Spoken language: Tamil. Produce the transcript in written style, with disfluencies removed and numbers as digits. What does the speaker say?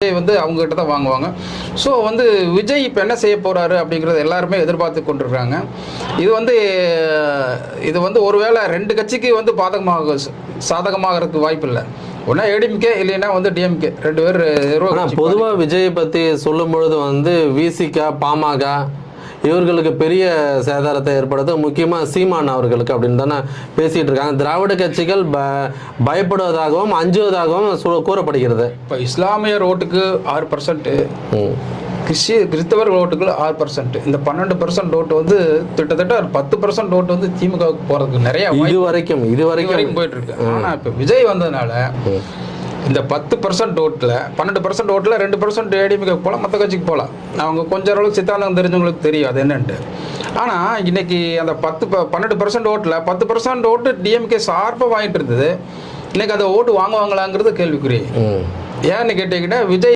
வந்து அவங்க கிட்ட தான் வாங்குவாங்க. ஸோ வந்து விஜய் இப்போ என்ன செய்ய போறாரு அப்படிங்கிறத எல்லாருமே எதிர்பார்த்து கொண்டிருக்காங்க. இது வந்து ஒருவேளை ரெண்டு கட்சிக்கு வந்து சாதகமாகறதுக்கு வாய்ப்பு இல்லை. ஒன்னா ஏடிஎம்கே இல்லைன்னா வந்து டிஎம்கே ரெண்டு பேர். பொதுவாக விஜய் பற்றி சொல்லும் பொழுது வந்து விசிக பாமக இவர்களுக்கு பெரிய சேதாரத்தை ஏற்படுத்த முக்கியமாக சீமான் அவர்களுக்கு அப்படின்னு தானே பேசிகிட்டு இருக்காங்க. திராவிட கட்சிகள் பயப்படுவதாகவும் அஞ்சுவதாகவும் கூறப்படுகிறது. இப்போ இஸ்லாமியர் ஓட்டுக்கு 6%, கிறிஸ்தவர் ஓட்டுகள் 6%, இந்த 12% ஓட்டு வந்து கிட்டத்தட்ட 10% ஓட்டு வந்து திமுக போகிறதுக்கு நிறைய இது வரைக்கும் போயிட்டு இருக்கு. ஆனால் இப்போ விஜய் வந்ததுனால இந்த 10% ஓட்டில் 12% ஓட்டில் 2% ஏடிஎம்கே போகலாம், மற்ற கட்சிக்கு போகலாம். அவங்க கொஞ்சம் அளவுக்கு சித்தாந்தம் தெரிஞ்சவங்களுக்கு தெரியும் அது என்னன்ட்டு. ஆனால் இன்னைக்கு அந்த 12% ஓட்டில் 10% ஓட்டு டிஎம்கே சார்பாக வாங்கிட்டு இருந்தது. இன்னைக்கு அந்த ஓட்டு வாங்குவாங்களாங்கிறது கேள்விக்குறி. ஏன்னு கேட்டீங்கன்னா விஜய்